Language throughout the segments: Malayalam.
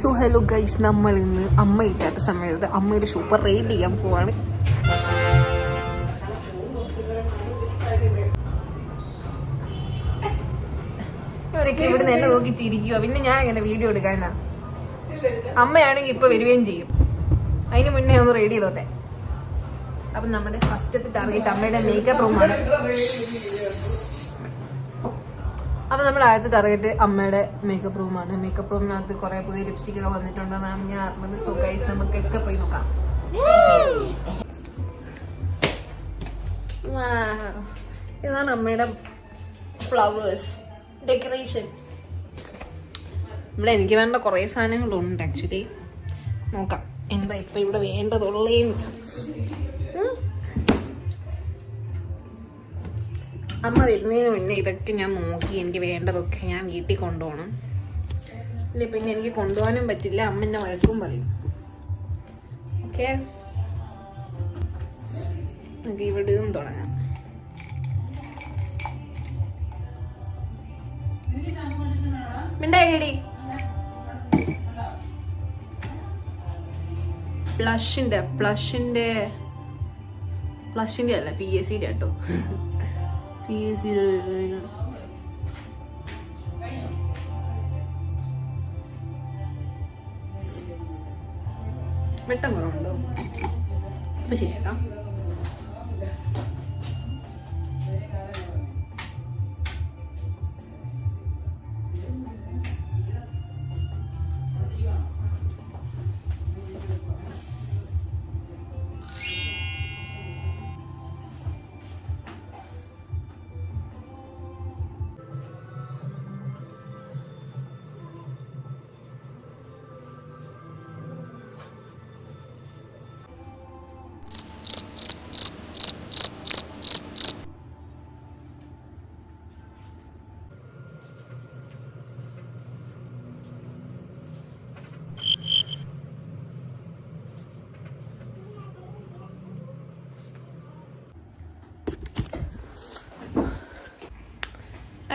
സോ ഹലോ ഗൈസ്, നമ്മൾ ഇന്ന് അമ്മ ഇല്ലാത്ത സമയത്ത് അമ്മയുടെ സൂപ്പർ റൈഡ് ചെയ്യാൻ പോവാണ്. ഇവരൊക്കെ ഇവിടുന്ന് എന്നെ നോക്കി ചിരിക്കുക, പിന്നെ ഞാൻ എങ്ങനെ വീഡിയോ എടുക്കാനാ? അമ്മയാണെങ്കിൽ ഇപ്പൊ വരികയും ചെയ്യും. അതിന് മുന്നേ ഒന്ന് റെഡി ചെയ്തോട്ടെ. അപ്പൊ നമ്മുടെ ഫസ്റ്റത്തെ ടാർഗറ്റ് അമ്മയുടെ മേക്കപ്പ് റൂമാണ്. അപ്പൊ നമ്മുടെ ആദ്യത്തെ ടാർഗറ്റ് അമ്മയുടെ മേക്കപ്പ് റൂമാണ്. മേക്കപ്പ് റൂമിനകത്ത് കുറെ പുതിയ ലിപ്സ്റ്റിക് ഒക്കെ വന്നിട്ടുണ്ടെന്നാണ് ഞാൻ അറിഞ്ഞത്. സോ ഗൈസ്, നമുക്കൊക്കെ പോയി നോക്കാം. ഇതാണ് അമ്മയുടെ ഫ്ലവേഴ്സ് ഡെക്കറേഷൻ. ഇവിടെ എനിക്ക് വേണ്ട കുറെ സാധനങ്ങളുണ്ട്. ആക്ച്വലി നോക്കാം എന്താ ഇപ്പൊ ഇവിടെ വേണ്ടതുള്ളേ. അമ്മ വരുന്നതിന് മുന്നേ ഇതൊക്കെ ഞാൻ നോക്കി എനിക്ക് വേണ്ടതൊക്കെ ഞാൻ വീട്ടിൽ കൊണ്ടുപോകണം. ഇല്ല പിന്നെ എനിക്ക് കൊണ്ടുപോകാനും പറ്റില്ല, അമ്മ എന്നെ വഴക്കും പറയും. ഓക്കെ, നമുക്ക് ഇവിടെ നിന്നും തുടങ്ങാം. മിണ്ടായിടി. പ്ലഷിന്റെ അല്ല, PSC കേട്ടോ. PSC വെട്ടം കുറവുണ്ടോ? അപ്പൊ ശരിയാക്കാം.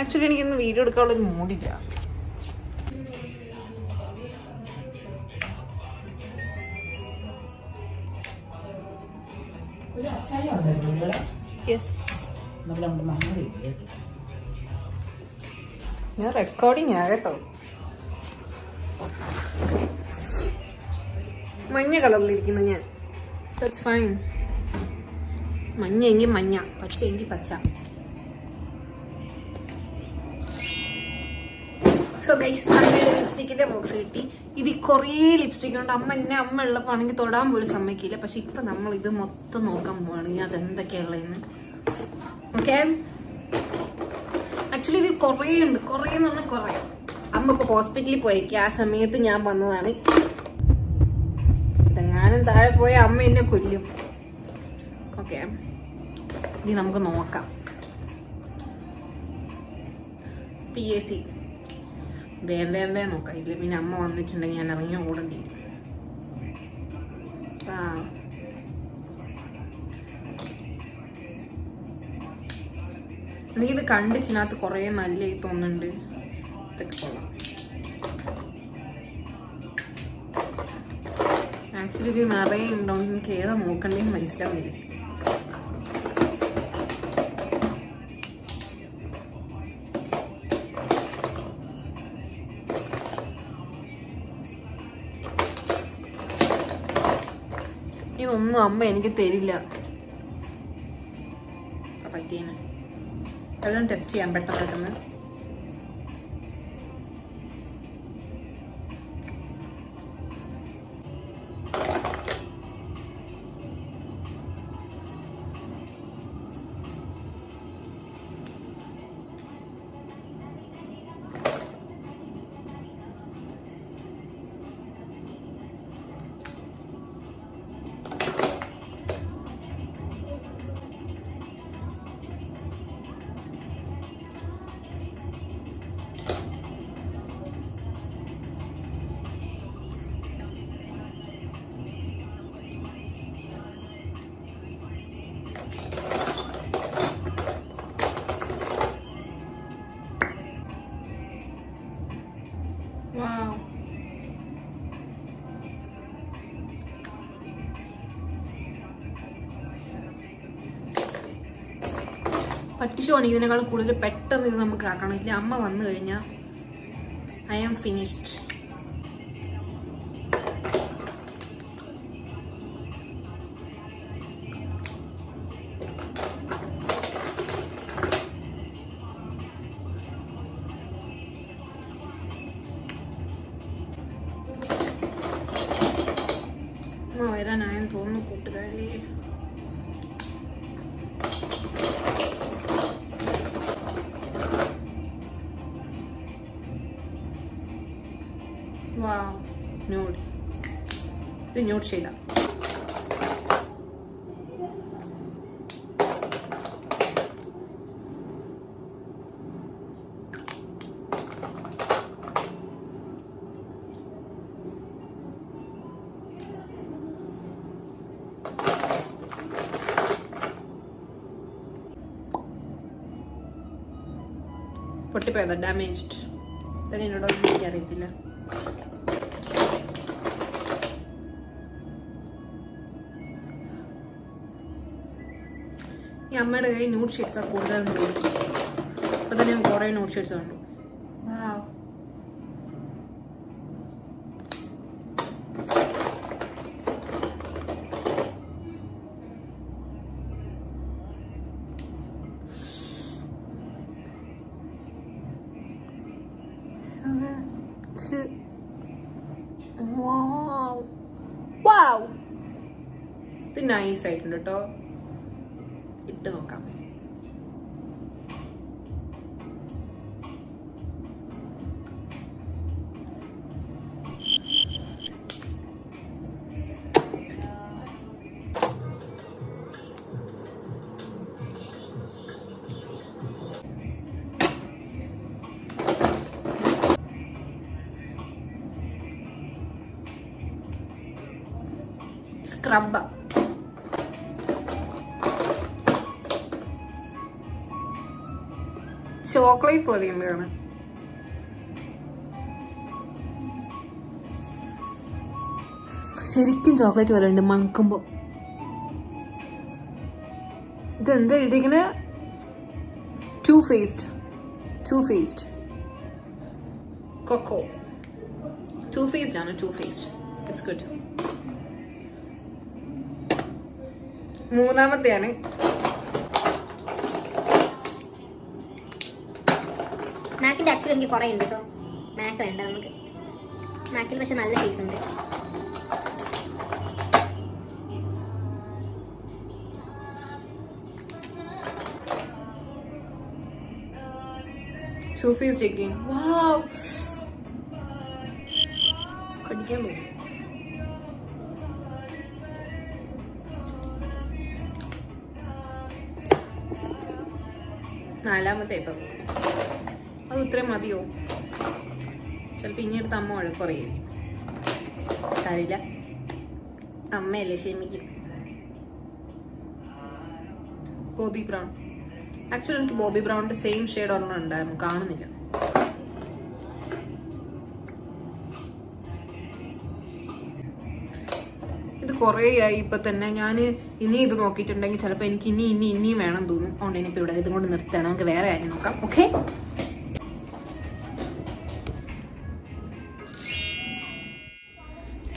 ആക്ച്വലി എനിക്കിന്ന് വീഡിയോ എടുക്കാനുള്ളൊരു മൂഡില്ല. ഞാൻ റെക്കോർഡിങ് കേട്ടോ. മഞ്ഞ കളറിലിരിക്കുന്ന ഞാൻ. That's fine. മഞ്ഞ എങ്കിൽ മഞ്ഞ, പച്ച എങ്കിൽ പച്ച. സോ ഗൈസ്, ലിപ്സ്റ്റിക്കിന്റെ ബോക്സ് കിട്ടി. ഇതിൽ കുറേ ലിപ്സ്റ്റിക് ഉണ്ട്. അമ്മ ഉള്ളപ്പോൾ ആണെങ്കിൽ തൊടാൻ പോലും സമ്മതിക്കില്ല. പക്ഷെ ഇപ്പൊ നമ്മൾ ഇത് മൊത്തം നോക്കാൻ പോവാണ്, അതെന്തൊക്കെയുള്ളതെന്ന്. ഓക്കെ, ആക്ച്വലി ഇത് കുറേ ഉണ്ട്. കുറേ എന്ന് പറഞ്ഞാൽ കുറേ. അമ്മ ഇപ്പൊ ഹോസ്പിറ്റലിൽ പോയേക്ക്, ആ സമയത്ത് ഞാൻ വന്നതാണ്. ഇതെങ്ങാനും താഴെ പോയ അമ്മ എന്നെ കൊല്ലും. ഓക്കെ, ഇനി നമുക്ക് നോക്കാം. PSC വേണ്ട നോക്കാം. ഇല്ല പിന്നെ അമ്മ വന്നിട്ടുണ്ടെങ്കിൽ ഞാൻ ഇറങ്ങി ഓടേണ്ടി വരും. എനിക്കിത് കണ്ടിട്ടിനകത്ത് കുറേ നല്ലതായി തോന്നുന്നുണ്ട്. ഇതൊക്കെ കൊള്ളാം. ആക്ച്വലി ഇത് നിറയെ ഉണ്ടോ, എനിക്ക് ഏതാ നോക്കണ്ടേന്ന് മനസ്സിലാവുന്നില്ല. ഇതൊന്നും അമ്മ എനിക്ക് തരില്ല. പറ്റിയേനെ എല്ലാം ടെസ്റ്റ് ചെയ്യാൻ പെട്ടെന്ന്. Wow. പട്ടിഷമാണെങ്കിൽ ഇതിനേക്കാളും കൂടുതൽ പെട്ടെന്ന് ഇത് നമുക്ക് ആക്കണം. ഇല്ല അമ്മ വന്നു കഴിഞ്ഞാൽ ഐ ആം ഫിനിഷ്ഡ്. വരാനായെന്ന് തോന്നുന്നു കൂട്ടുകാരി. വാവ്, ന്യൂഡ്. ഇത് ന്യൂഡ് ഷെയ്ഡാ. പൊട്ടിപ്പോയതാ, ഡാമേജ്ഡ്. എന്നോട് എനിക്കറിയത്തില്ല. ഈ അമ്മയുടെ കയ്യിൽ ന്യൂഡ് ഷെയ്ഡ്സ് ആണ് കൂടുതലും തോന്നി. അപ്പൊ തന്നെ കുറെ ന്യൂഡ് ഷെയ്ഡ്സ് കണ്ടു. ഇത് നൈസ് ആയിട്ടുണ്ട് കേട്ടോ. ഇട്ട് നോക്കാം. സ്ക്രബ് ചോക്ലേറ്റ് പോലെയുണ്ട് കാണാൻ. ശരിക്കും ചോക്ലേറ്റ് പോലെ ഉണ്ട് മണക്കുമ്പോ. ഇതെന്താ എഴുതിക്കണ? Too faced cocoa. Too faced ആണ്. Too faced. It's good. മൂന്നാമത്തെയാണ്. മാക്കിന്റെ ആക്ച്വലി എനിക്ക് കുറെ ഉണ്ട്. സോ മാക്ക് വേണ്ട നമുക്ക്. മാക്കിൽ പക്ഷെ നല്ല ഫീസ് ഉണ്ട്. കടിക്കാൻ പോകും. നാലാമത്തെ ഇപ്പം അത് ഇത്രയും മതിയോ? ചിലപ്പോൾ ഇനി എടുത്ത് അമ്മ വഴക്കുറയും. സാരില്ല, അമ്മയല്ലേ, ക്ഷമിക്കും. ബോബി ബ്രൗൺ. ആക്ച്വലി എനിക്ക് ബോബി ബ്രൗണിന്റെ സെയിം ഷെയ്ഡ് ഒരെണ്ണം ഉണ്ടായിരുന്നു, കാണുന്നില്ല. ഇത് കുറേ ആയി ഇപ്പൊ തന്നെ. ഞാൻ ഇനി ഇത് നോക്കിയിട്ടുണ്ടെങ്കിൽ ചിലപ്പോൾ എനിക്ക് ഇനിയും വേണം തോന്നും. അതുകൊണ്ട് ഇനിയിപ്പോൾ ഇവിടെ ഇതും കൊണ്ട് നിർത്തണം. നമുക്ക് വേറെ കാര്യം നോക്കാം. ഓക്കെ,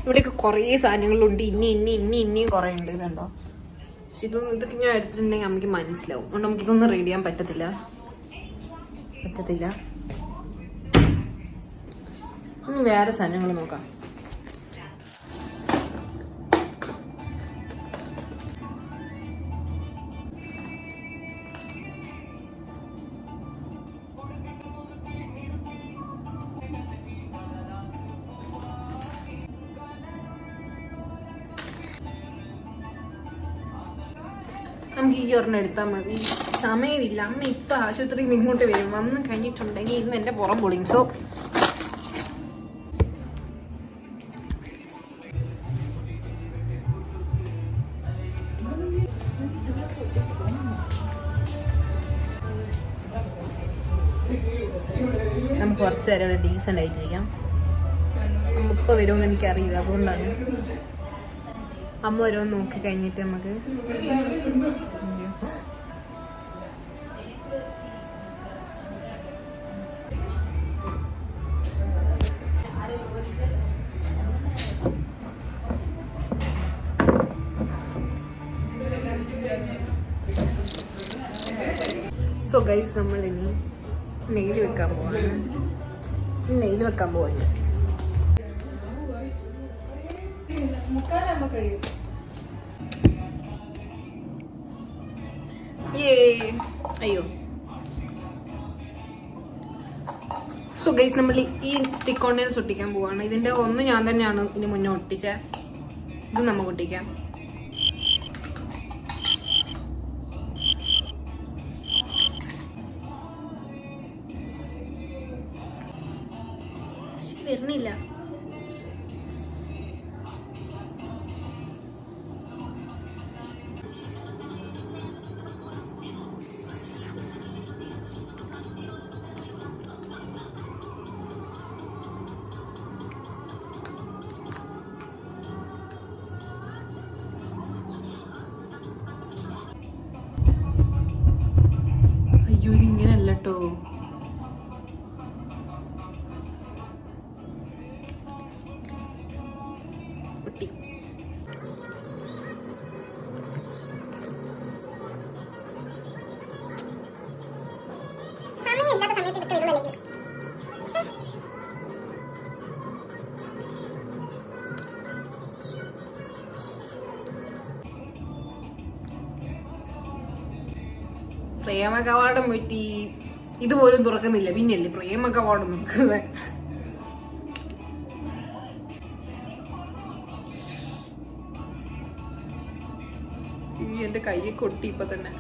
ഇവിടെയൊക്കെ കുറേ സാധനങ്ങളുണ്ട്. ഇനിയും കുറേ ഉണ്ട്. ഇതുണ്ടോ? പക്ഷെ ഇതൊക്കെ ഞാൻ എടുത്തിട്ടുണ്ടെങ്കിൽ നമുക്ക് മനസ്സിലാവും. അതുകൊണ്ട് നമുക്കിതൊന്നും റീഡ് ചെയ്യാൻ പറ്റത്തില്ല. വേറെ സാധനങ്ങൾ നോക്കാം. നമുക്ക് ഈ ഒരെണ്ണം എടുത്താൽ മതി. സമയമില്ല. അമ്മ ഇപ്പൊ ആശുപത്രിയിൽ നിന്ന് ഇങ്ങോട്ട് വരും. വന്ന് കഴിഞ്ഞിട്ടുണ്ടെങ്കിൽ ഇന്ന് എന്റെ പുറം പൊളിയും. സോ നമുക്ക് കുറച്ച് നേരം ഇവിടെ ഡീസൻ്റ് ആയിട്ടിരിക്കാം. അമ്മ ഇപ്പൊ വരുമെന്ന് എനിക്കറിയില്ല, അതുകൊണ്ടാണ്. അമ്മ വരുമെന്ന് നോക്കി കഴിഞ്ഞിട്ട് നമുക്ക് സോ ഗൈസ് നമ്മൾ ഇനി നെയിൽ വെക്കാൻ പോവാണ്. നെയിൽ വെക്കാൻ പോവാണ്. അയ്യോ. സോ ഗൈസ് നമ്മൾ ഈ സ്റ്റിക്ക് കൊണ്ട് ഒട്ടിക്കാൻ പോവാണ്. ഇതിന്റെ ഒന്ന് ഞാൻ തന്നെയാണ് ഇതിന് മുന്നേ ഒട്ടിച്ച. ഇത് നമുക്ക് ഒട്ടിക്കാം. വരുന്നില്ല. അയ്യോ ഇതിങ്ങനല്ല കേട്ടോ. പ്രേമ കവാടം പറ്റി ഇതുപോലും തുറക്കുന്നില്ല, പിന്നെയല്ലേ പ്രേമ കവാടം നോക്കുന്നത്. എന്റെ കൈയൊക്കെ ഒട്ടി. ഇപ്പൊ തന്നെ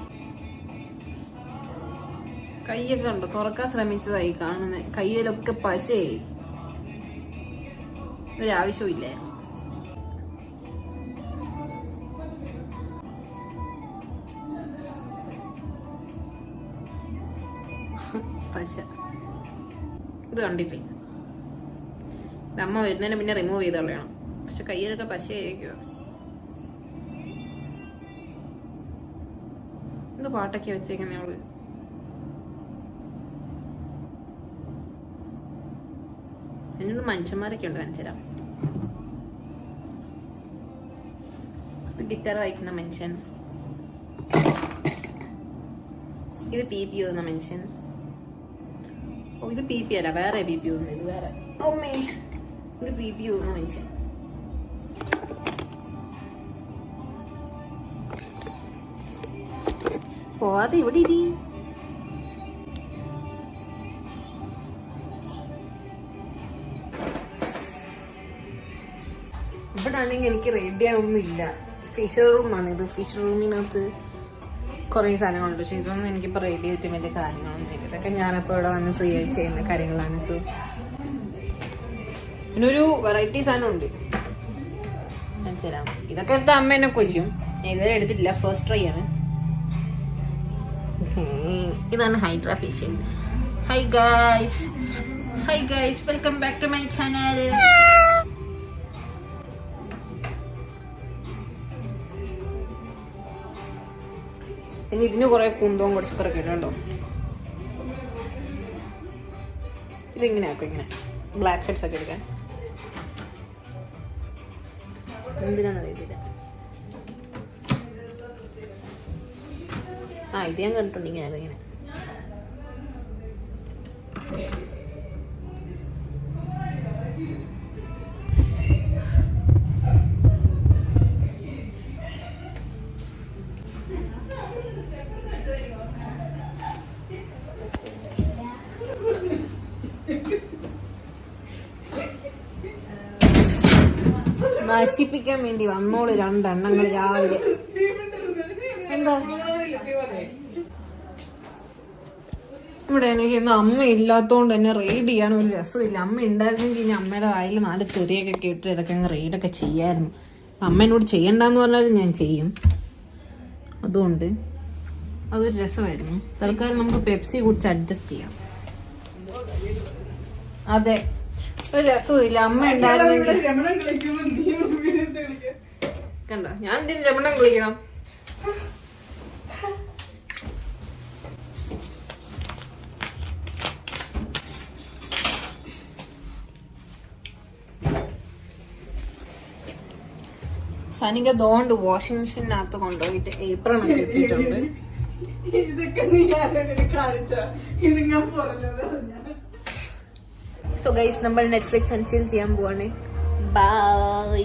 കൈയൊക്കെ കണ്ടോ, തുറക്കാൻ ശ്രമിച്ചതായി കാണുന്നത്. കയ്യിലൊക്കെ പശയായി. ഒരാവശ്യമില്ലേ. പശ ഇത് കണ്ടില്ലേ. അമ്മ വരുന്നതിന് പിന്നെ റിമൂവ് ചെയ്ത് കളയണം. പക്ഷെ കയ്യിലൊക്കെ പശയായിരിക്കുക. ഇത് പാട്ടൊക്കെ വെച്ചേക്കുന്നേ അവള്. എന്നോട് മനുഷ്യന്മാരൊക്കെ ഉണ്ട്, കാണിച്ചു തരാം. ഇത് ഗിറ്റാർ വായിക്കുന്ന മനുഷ്യൻ. ഇത് പി പി ഓതുന്ന മനുഷ്യൻ. ഓ ഇത് പി പി അല്ല, വേറെ പി പി ഓതുന്നത്. ഇത് വേറെ. ഓമ്മേ ഇത് പി പി ഓതുന്ന മനുഷ്യൻ. പോവാതെ ഇവിടെ ഇരി. ഇവിടെ ആണെങ്കിൽ എനിക്ക് റെഡി ആവൊന്നും ഇല്ല. ഫിഷർ റൂമാണ് ഇത്. ഫിഷർ റൂമിനകത്ത് കുറേ സാധനങ്ങളുണ്ട്. പക്ഷെ ഇതൊന്നും എനിക്കിപ്പോൾ റെഡി ചെയ്തിട്ട് വലിയ കാര്യങ്ങളൊന്നും ഇല്ല. ഇതൊക്കെ ഞാനിപ്പോൾ ഇവിടെ വന്ന് ഫ്രീ ആയി ചെയ്യുന്ന കാര്യങ്ങളാണ്. സോ പിന്നൊരു വെറൈറ്റി സാധനം ഉണ്ട്, കാണിച്ചുതരാം. ഇതൊക്കെ എടുത്ത അമ്മ എന്നെ കൊല്ലും. ഞാൻ ഇതുവരെ എടുത്തിട്ടില്ല, ഫസ്റ്റ് ട്രൈ ആണ്. ഇതാണ് hydra facial. Hi guys, welcome back to my channel. പിന്നെ ഇതിന് കുറെ കുന്തവും കുറച്ചൊക്കെ കേട്ടോ. ഇതിങ്ങനെ ആക്കും, ഇങ്ങനെ ബ്ലാക്ക് ഹെഡ്സ് ഒക്കെ എടുക്കാൻ. എന്തിനാന്നറിയത്തില്ല. ഇത് ഞാൻ കണ്ടിട്ടുണ്ട് ഇങ്ങനെ. അതിങ്ങനെ നശിപ്പിക്കാൻ വേണ്ടി വന്നോളൂ രണ്ടെണ്ണങ്ങൾ രാവിലെ. എന്താ ഇവിടെ എനിക്ക് ഇന്ന് അമ്മ ഇല്ലാത്തോണ്ട് തന്നെ റെയ്ഡ് ചെയ്യാൻ ഒരു രസമില്ല. അമ്മ ഉണ്ടായിരുന്നെങ്കിൽ ഇനി അമ്മയുടെ വായിൽ 4 തെറിയൊക്കെ കേട്ട് ഇതൊക്കെ അങ്ങ് റെയ്ഡൊക്കെ ചെയ്യായിരുന്നു. അമ്മ എന്നോട് ചെയ്യണ്ടെന്ന് പറഞ്ഞാലും ഞാൻ ചെയ്യും. അതുകൊണ്ട് അതൊരു രസമായിരുന്നു. തൽക്കാലം നമുക്ക് പെപ്സി കുടിച്ച് അഡ്ജസ്റ്റ് ചെയ്യാം. അതെ, ഒരു രസമില്ല. അമ്മ ഉണ്ടായിരുന്നെങ്കിൽ കണ്ടോ, ഞാൻ എന്തിനു രമണം വിളിക്കണം. സനിക ദോണ്ട് വാഷിംഗ് മെഷീനകത്ത് കൊണ്ടുപോയിട്ട് ഏപ്രൺ ഒക്കെ ഇട്ടിട്ടുണ്ട്. ഇതൊക്കെ നീ ആരോടെങ്കിലും കാണിച്ചോ? ഇത് ഞാൻ പറഞ്ഞത്. സോ ഗൈസ് നമ്മൾ നെറ്റ്ഫ്ലിക്സ് അൺചീൽ ചെയ്യാൻ പോവാണ്. ബൈ.